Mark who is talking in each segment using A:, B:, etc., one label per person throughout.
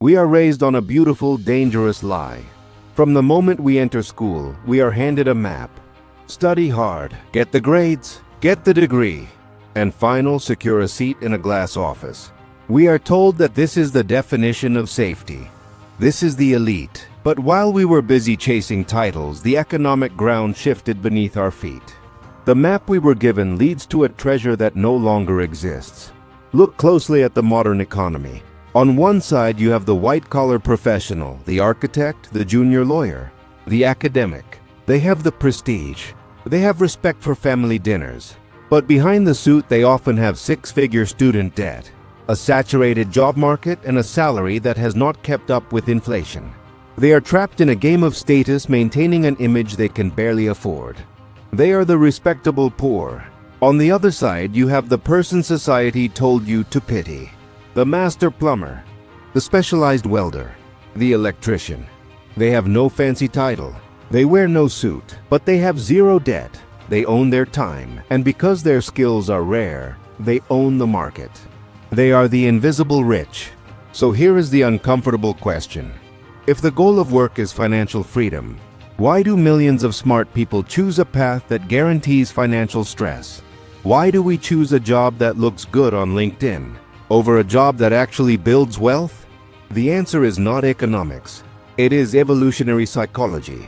A: We are raised on a beautiful, dangerous lie. From the moment we enter school, we are handed a map. Study hard, get the grades, get the degree, and final, secure a seat in a glass office. We are told that this is the definition of safety. This is the elite. But while we were busy chasing titles, the economic ground shifted beneath our feet. The map we were given leads to a treasure that no longer exists. Look closely at the modern economy. On one side, you have the white-collar professional, the architect, the junior lawyer, the academic. They have the prestige. They have respect for family dinners. But behind the suit, they often have six-figure student debt, a saturated job market, and a salary that has not kept up with inflation. They are trapped in a game of status, maintaining an image they can barely afford. They are the respectable poor. On the other side, you have the person society told you to pity. The master plumber, the specialized welder, the electrician. They have no fancy title. They wear no suit, but they have zero debt. They own their time, and because their skills are rare, they own the market. They are the invisible rich. So here is the uncomfortable question. If the goal of work is financial freedom, why do millions of smart people choose a path that guarantees financial stress? Why do we choose a job that looks good on LinkedIn over a job that actually builds wealth? The answer is not economics. It is evolutionary psychology.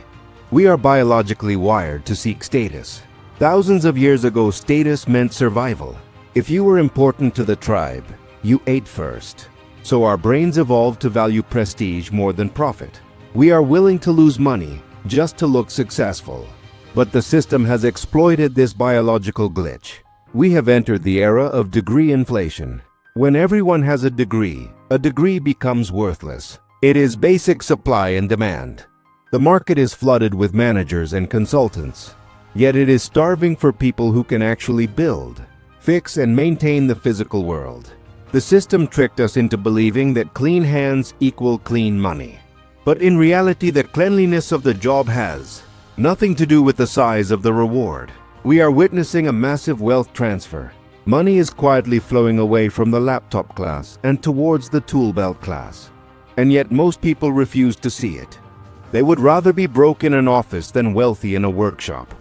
A: We are biologically wired to seek status. Thousands of years ago, status meant survival. If you were important to the tribe, you ate first. So our brains evolved to value prestige more than profit. We are willing to lose money just to look successful. But the system has exploited this biological glitch. We have entered the era of degree inflation. When everyone has a degree becomes worthless. It is basic supply and demand. The market is flooded with managers and consultants. Yet it is starving for people who can actually build, fix, and maintain the physical world. The system tricked us into believing that clean hands equal clean money. But in reality, the cleanliness of the job has nothing to do with the size of the reward. We are witnessing a massive wealth transfer. Money is quietly flowing away from the laptop class and towards the Toolbelt class. And yet most people refuse to see it. They would rather be broke in an office than wealthy in a workshop.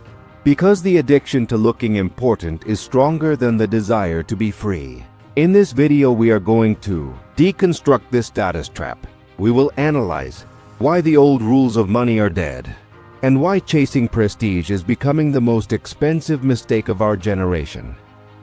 A: Because the addiction to looking important is stronger than the desire to be free. In this video, we are going to deconstruct this status trap. We will analyze why the old rules of money are dead and why chasing prestige is becoming the most expensive mistake of our generation.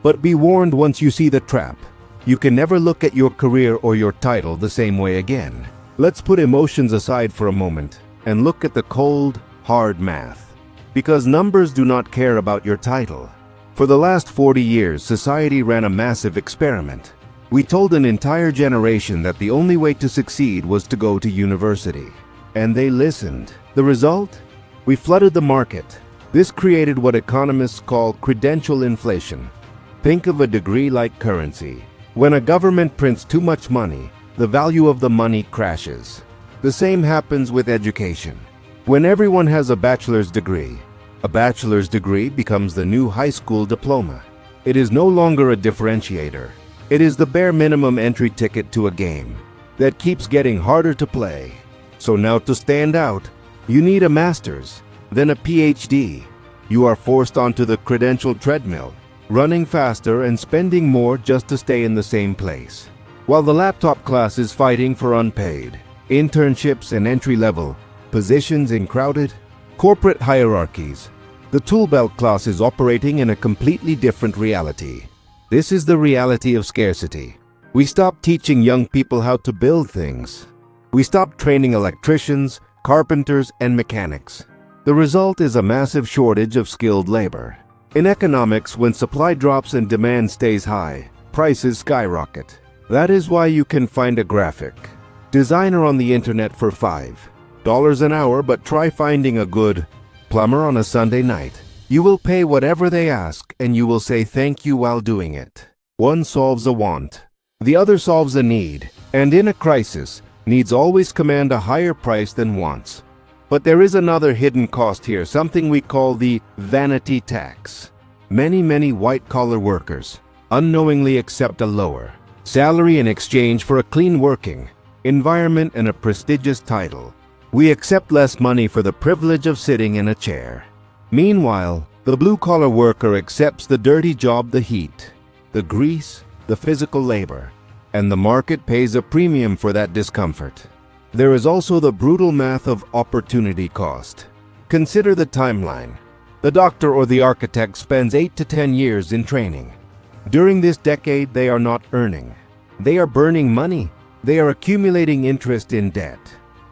A: But be warned, once you see the trap, you can never look at your career or your title the same way again. Let's put emotions aside for a moment and look at the cold, hard math. Because numbers do not care about your title. For the last 40 years, society ran a massive experiment. We told an entire generation that the only way to succeed was to go to university. And they listened. The result? We flooded the market. This created what economists call credential inflation. Think of a degree like currency. When a government prints too much money, the value of the money crashes. The same happens with education. When everyone has a bachelor's degree becomes the new high school diploma. It is no longer a differentiator. It is the bare minimum entry ticket to a game that keeps getting harder to play. So now to stand out, you need a master's, then a PhD. You are forced onto the credential treadmill, running faster and spending more just to stay in the same place. While the laptop class is fighting for unpaid internships and entry-level positions in crowded corporate hierarchies, the Toolbelt class is operating in a completely different reality. This is the reality of scarcity. We stopped teaching young people how to build things. We stopped training electricians, carpenters, and mechanics. The result is a massive shortage of skilled labor. In economics, when supply drops and demand stays high, prices skyrocket. That is why you can find a graphic designer on the internet for $5 an hour, but try finding a good plumber on a Sunday night. You will pay whatever they ask and you will say thank you while doing it. One solves a want, the other solves a need, and in a crisis, needs always command a higher price than wants. But there is another hidden cost here, something we call the vanity tax. Many white-collar workers unknowingly accept a lower salary in exchange for a clean working environment, and a prestigious title. We accept less money for the privilege of sitting in a chair. Meanwhile, the blue-collar worker accepts the dirty job, the heat, the grease, the physical labor, and the market pays a premium for that discomfort. There is also the brutal math of opportunity cost. Consider the timeline. The doctor or the architect spends 8 to 10 years in training. During this decade, they are not earning. They are burning money. They are accumulating interest in debt.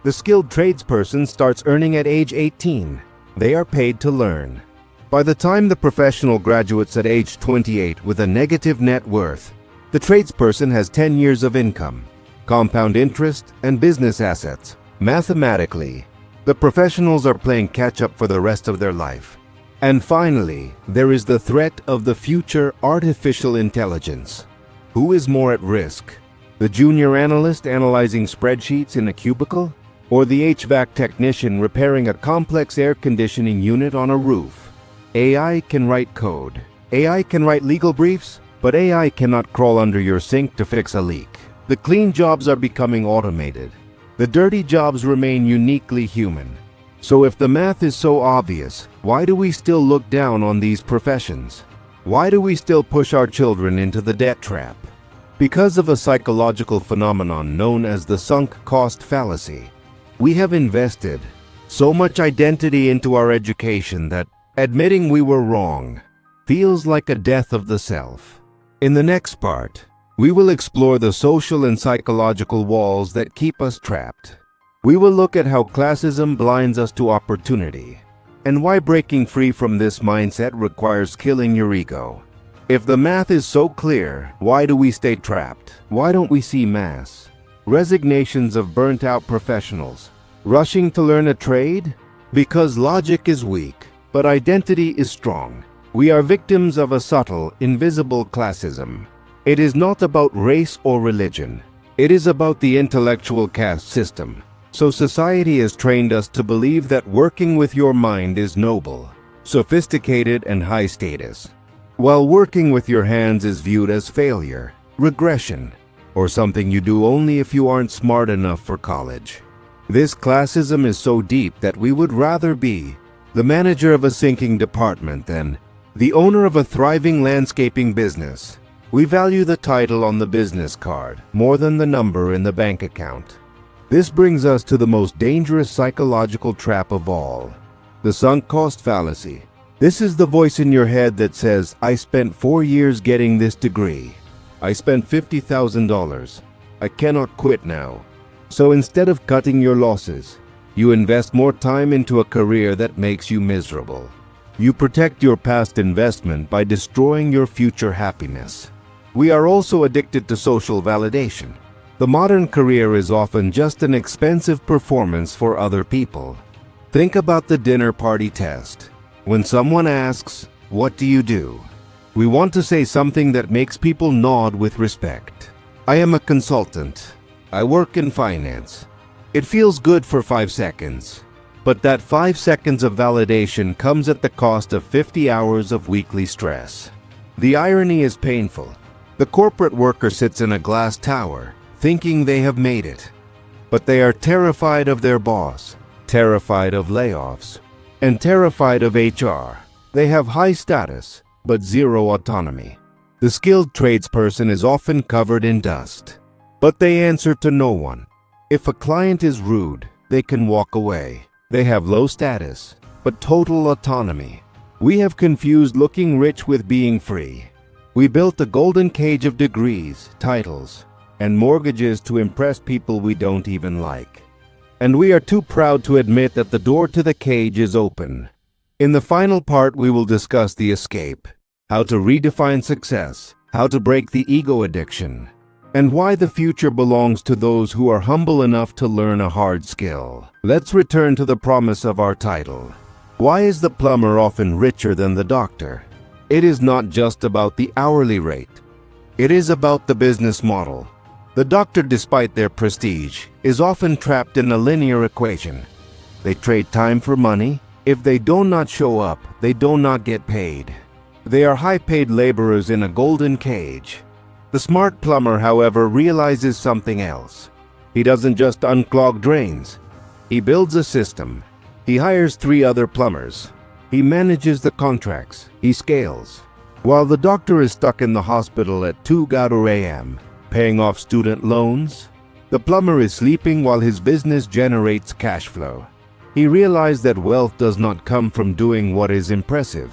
A: The skilled tradesperson starts earning at age 18. They are paid to learn. By the time the professional graduates at age 28 with a negative net worth, the tradesperson has 10 years of income, compound interest, and business assets. Mathematically, the professionals are playing catch-up for the rest of their life. And finally, there is the threat of the future artificial intelligence. Who is more at risk? The junior analyst analyzing spreadsheets in a cubicle? Or the HVAC technician repairing a complex air conditioning unit on a roof? AI can write code. AI can write legal briefs, but AI cannot crawl under your sink to fix a leak. The clean jobs are becoming automated. The dirty jobs remain uniquely human. So if the math is so obvious, why do we still look down on these professions? Why do we still push our children into the debt trap? Because of a psychological phenomenon known as the sunk cost fallacy. We have invested so much identity into our education that admitting we were wrong feels like a death of the self. In the next part, we will explore the social and psychological walls that keep us trapped. We will look at how classism blinds us to opportunity, and why breaking free from this mindset requires killing your ego. If the math is so clear, why do we stay trapped? Why don't we see mass resignations of burnt-out professionals rushing to learn a trade? Because logic is weak, but identity is strong. We are victims of a subtle, invisible classism. It is not about race or religion. It is about the intellectual caste system. So society has trained us to believe that working with your mind is noble, sophisticated, and high status, while working with your hands is viewed as failure, regression, or something you do only if you aren't smart enough for college. This classism is so deep that we would rather be the manager of a sinking department than the owner of a thriving landscaping business. We value the title on the business card more than the number in the bank account. This brings us to the most dangerous psychological trap of all, the sunk cost fallacy. This is the voice in your head that says, I spent 4 years getting this degree. I spent $50,000. I cannot quit now. So instead of cutting your losses, you invest more time into a career that makes you miserable. You protect your past investment by destroying your future happiness. We are also addicted to social validation. The modern career is often just an expensive performance for other people. Think about the dinner party test. When someone asks, "What do you do?" we want to say something that makes people nod with respect. I am a consultant. I work in finance. It feels good for 5 seconds. But that 5 seconds of validation comes at the cost of 50 hours of weekly stress. The irony is painful. The corporate worker sits in a glass tower, thinking they have made it. But they are terrified of their boss, terrified of layoffs, and terrified of HR. They have high status, but zero autonomy. The skilled tradesperson is often covered in dust, but they answer to no one. If a client is rude, they can walk away. They have low status, but total autonomy. We have confused looking rich with being free. We built a golden cage of degrees, titles, and mortgages to impress people we don't even like. And we are too proud to admit that the door to the cage is open. In the final part, we will discuss the escape, how to redefine success, how to break the ego addiction, and why the future belongs to those who are humble enough to learn a hard skill. Let's return to the promise of our title. Why is the plumber often richer than the doctor? It is not just about the hourly rate. It is about the business model. The doctor, despite their prestige, is often trapped in a linear equation. They trade time for money. If they do not show up, they do not get paid. They are high-paid laborers in a golden cage. The smart plumber, however, realizes something else. He doesn't just unclog drains. He builds a system. He hires 3 other plumbers. He manages the contracts. He scales. While the doctor is stuck in the hospital at 2 a.m., paying off student loans, the plumber is sleeping while his business generates cash flow. He realized that wealth does not come from doing what is impressive.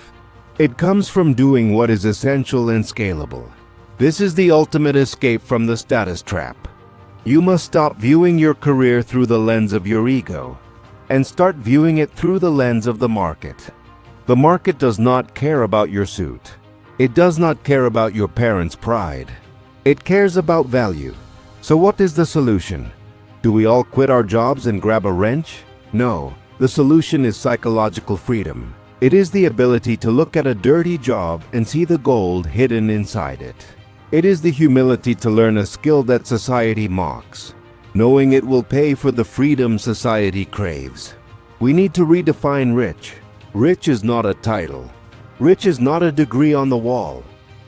A: It comes from doing what is essential and scalable. This is the ultimate escape from the status trap. You must stop viewing your career through the lens of your ego and start viewing it through the lens of the market. The market does not care about your suit. It does not care about your parents' pride. It cares about value. So what is the solution? Do we all quit our jobs and grab a wrench? No. The solution is psychological freedom. It is the ability to look at a dirty job and see the gold hidden inside it. It is the humility to learn a skill that society mocks, knowing it will pay for the freedom society craves. We need to redefine rich. Rich is not a title. Rich is not a degree on the wall.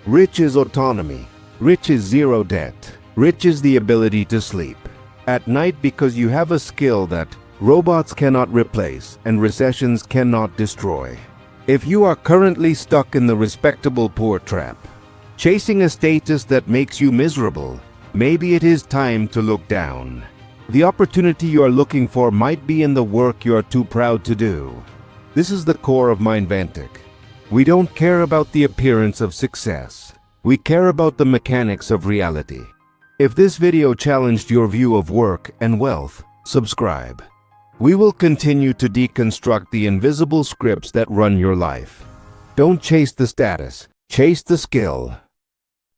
A: Rich is autonomy. Rich is zero debt. Rich is the ability to sleep at night because you have a skill that robots cannot replace and recessions cannot destroy. If you are currently stuck in the respectable poor trap, chasing a status that makes you miserable, maybe it is time to look down. The opportunity you are looking for might be in the work you are too proud to do. This is the core of Mindvantic. We don't care about the appearance of success. We care about the mechanics of reality. If this video challenged your view of work and wealth, subscribe. We will continue to deconstruct the invisible scripts that run your life. Don't chase the status, chase the skill.